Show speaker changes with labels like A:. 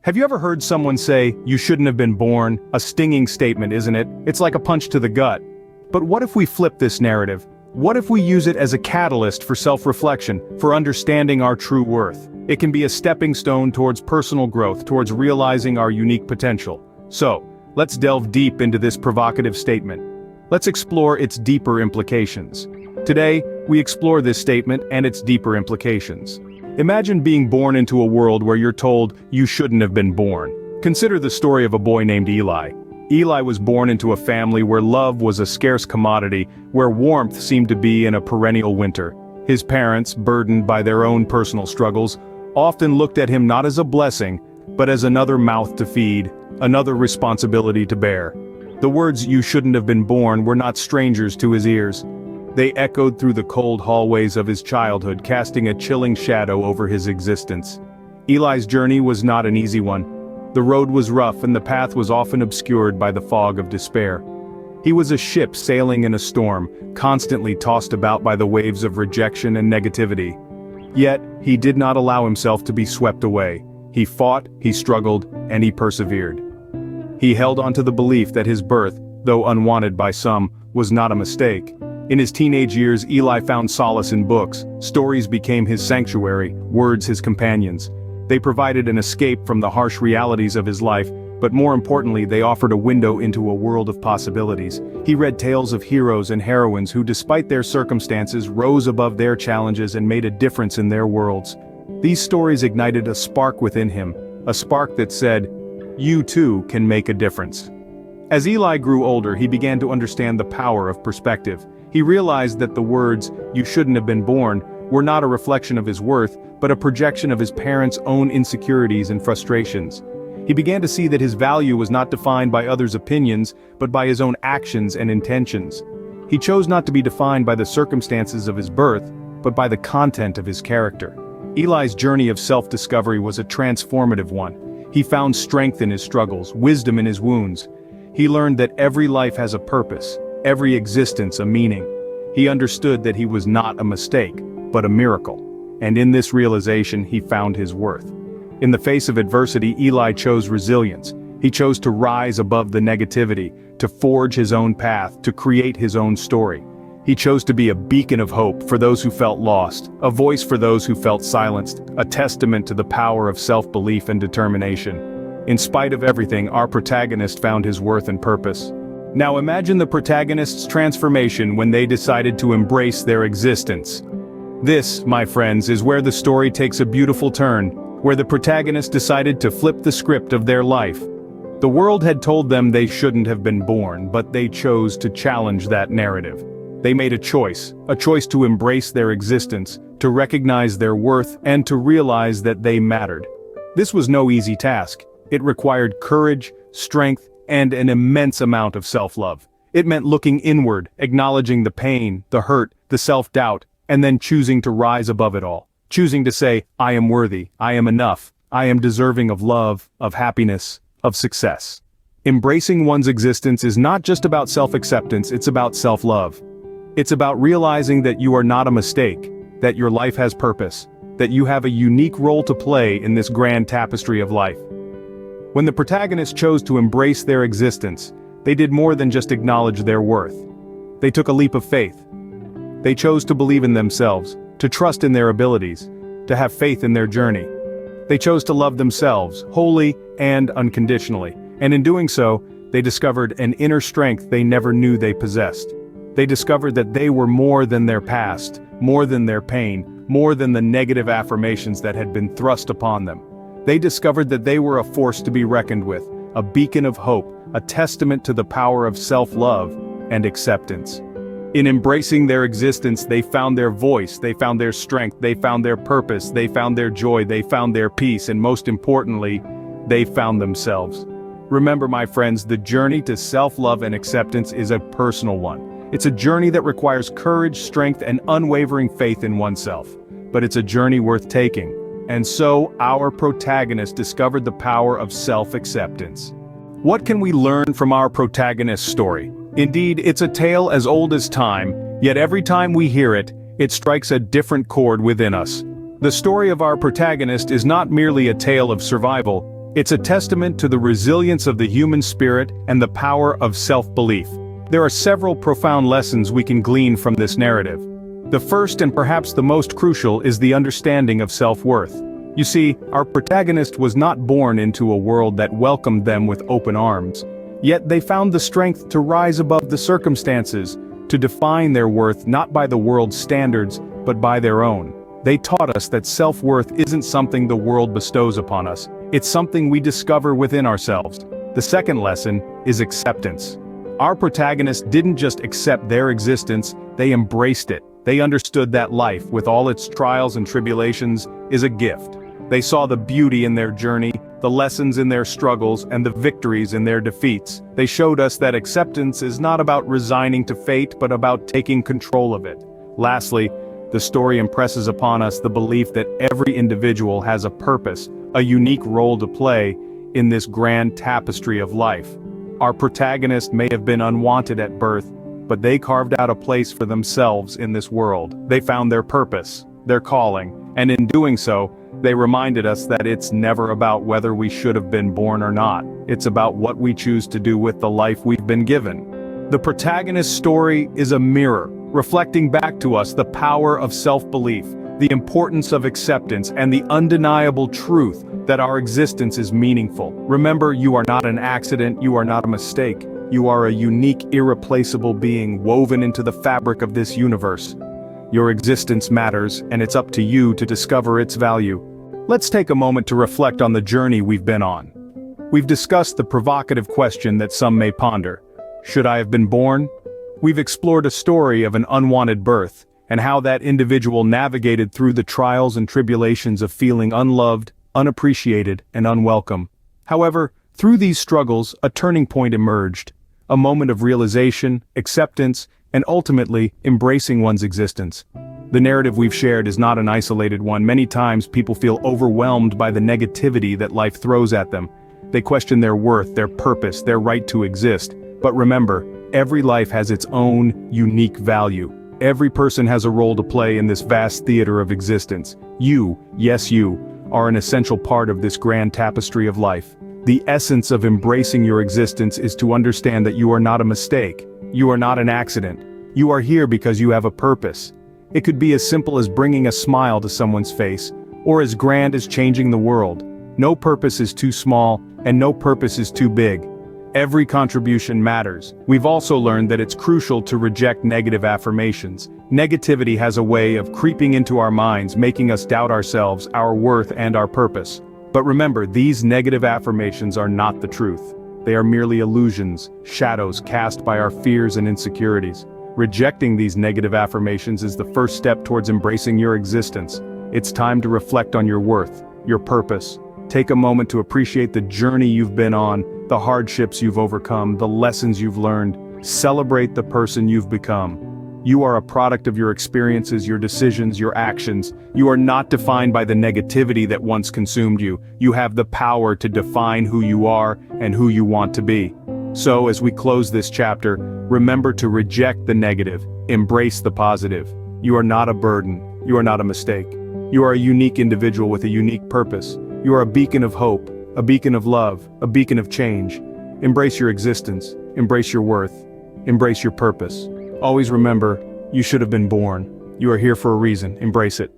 A: Have you ever heard someone say, "You shouldn't have been born"? A stinging statement, isn't it? It's like a punch to the gut. But what if we flip this narrative? What if we use it as a catalyst for self-reflection, for understanding our true worth? It can be a stepping stone towards personal growth, towards realizing our unique potential. So, let's delve deep into this provocative statement. Let's explore its deeper implications. Today, we explore this statement and its deeper implications. Imagine being born into a world where you're told you shouldn't have been born. Consider the story of a boy named Eli. Eli was born into a family where love was a scarce commodity, where warmth seemed to be in a perennial winter. His parents, burdened by their own personal struggles, often looked at him not as a blessing, but as another mouth to feed, another responsibility to bear. The words "you shouldn't have been born" were not strangers to his ears. They echoed through the cold hallways of his childhood, casting a chilling shadow over his existence. Eli's journey was not an easy one. The road was rough and the path was often obscured by the fog of despair. He was a ship sailing in a storm, constantly tossed about by the waves of rejection and negativity. Yet, he did not allow himself to be swept away. He fought, he struggled, and he persevered. He held on to the belief that his birth, though unwanted by some, was not a mistake. In his teenage years, Eli found solace in books. Stories became his sanctuary, words his companions. They provided an escape from the harsh realities of his life, but more importantly, they offered a window into a world of possibilities. He read tales of heroes and heroines who, despite their circumstances, rose above their challenges and made a difference in their worlds. These stories ignited a spark within him, a spark that said, "You too can make a difference." As Eli grew older, he began to understand the power of perspective. He realized that the words, "you shouldn't have been born," were not a reflection of his worth, but a projection of his parents' own insecurities and frustrations. He began to see that his value was not defined by others' opinions, but by his own actions and intentions. He chose not to be defined by the circumstances of his birth, but by the content of his character. Eli's journey of self-discovery was a transformative one. He found strength in his struggles, wisdom in his wounds. He learned that every life has a purpose, every existence a meaning. He understood that he was not a mistake, but a miracle. And in this realization, he found his worth. In the face of adversity, Eli chose resilience. He chose to rise above the negativity, to forge his own path, to create his own story. He chose to be a beacon of hope for those who felt lost, a voice for those who felt silenced, a testament to the power of self-belief and determination. In spite of everything, our protagonist found his worth and purpose. Now imagine the protagonist's transformation when they decided to embrace their existence. This, my friends, is where the story takes a beautiful turn, where the protagonist decided to flip the script of their life. The world had told them they shouldn't have been born, but they chose to challenge that narrative. They made a choice to embrace their existence, to recognize their worth, and to realize that they mattered. This was no easy task. It required courage, strength, and an immense amount of self-love. It meant looking inward, acknowledging the pain, the hurt, the self-doubt, and then choosing to rise above it all. Choosing to say, "I am worthy, I am enough, I am deserving of love, of happiness, of success." Embracing one's existence is not just about self-acceptance, it's about self-love. It's about realizing that you are not a mistake, that your life has purpose, that you have a unique role to play in this grand tapestry of life. When the protagonist chose to embrace their existence, they did more than just acknowledge their worth. They took a leap of faith. They chose to believe in themselves, to trust in their abilities, to have faith in their journey. They chose to love themselves, wholly and unconditionally, and in doing so, they discovered an inner strength they never knew they possessed. They discovered that they were more than their past, more than their pain, more than the negative affirmations that had been thrust upon them. They discovered that they were a force to be reckoned with, a beacon of hope, a testament to the power of self-love and acceptance. In embracing their existence, they found their voice, they found their strength, they found their purpose, they found their joy, they found their peace, and most importantly, they found themselves. Remember, my friends, the journey to self-love and acceptance is a personal one. It's a journey that requires courage, strength, and unwavering faith in oneself. But it's a journey worth taking. And so, our protagonist discovered the power of self-acceptance. What can we learn from our protagonist's story? Indeed, it's a tale as old as time, yet every time we hear it, it strikes a different chord within us. The story of our protagonist is not merely a tale of survival, It's a testament to the resilience of the human spirit and the power of self-belief. There are several profound lessons we can glean from this narrative. The first and perhaps the most crucial is the understanding of self-worth. You see, our protagonist was not born into a world that welcomed them with open arms. Yet they found the strength to rise above the circumstances, to define their worth not by the world's standards, but by their own. They taught us that self-worth isn't something the world bestows upon us. It's something we discover within ourselves. The second lesson is acceptance. Our protagonist didn't just accept their existence, they embraced it. They understood that life, with all its trials and tribulations, is a gift. They saw the beauty in their journey, the lessons in their struggles, and the victories in their defeats. They showed us that acceptance is not about resigning to fate, but about taking control of it. Lastly, the story impresses upon us the belief that every individual has a purpose, a unique role to play in this grand tapestry of life. Our protagonist may have been unwanted at birth, but they carved out a place for themselves in this world. They found their purpose, their calling, and in doing so, they reminded us that it's never about whether we should have been born or not. It's about what we choose to do with the life we've been given. The protagonist's story is a mirror, reflecting back to us the power of self-belief, the importance of acceptance, and the undeniable truth that our existence is meaningful. Remember, you are not an accident, you are not a mistake. You are a unique, irreplaceable being woven into the fabric of this universe. Your existence matters, and it's up to you to discover its value. Let's take a moment to reflect on the journey we've been on. We've discussed the provocative question that some may ponder. Should I have been born? We've explored a story of an unwanted birth, and how that individual navigated through the trials and tribulations of feeling unloved, unappreciated, and unwelcome. However, through these struggles, a turning point emerged. A moment of realization, acceptance, and ultimately, embracing one's existence. The narrative we've shared is not an isolated one. Many times people feel overwhelmed by the negativity that life throws at them. They question their worth, their purpose, their right to exist. But remember, every life has its own unique value. Every person has a role to play in this vast theater of existence. You, yes you, are an essential part of this grand tapestry of life. The essence of embracing your existence is to understand that you are not a mistake. You are not an accident. You are here because you have a purpose. It could be as simple as bringing a smile to someone's face, or as grand as changing the world. No purpose is too small, and no purpose is too big. Every contribution matters. We've also learned that it's crucial to reject negative affirmations. Negativity has a way of creeping into our minds, making us doubt ourselves, our worth, and our purpose. But remember, these negative affirmations are not the truth. They are merely illusions, shadows cast by our fears and insecurities. Rejecting these negative affirmations is the first step towards embracing your existence. It's time to reflect on your worth, your purpose. Take a moment to appreciate the journey you've been on, the hardships you've overcome, the lessons you've learned. Celebrate the person you've become. You are a product of your experiences, your decisions, your actions. You are not defined by the negativity that once consumed you. You have the power to define who you are and who you want to be. So, as we close this chapter, remember to reject the negative, embrace the positive. You are not a burden. You are not a mistake. You are a unique individual with a unique purpose. You are a beacon of hope, a beacon of love, a beacon of change. Embrace your existence, embrace your worth, embrace your purpose. Always remember, you should have been born. You are here for a reason, embrace it.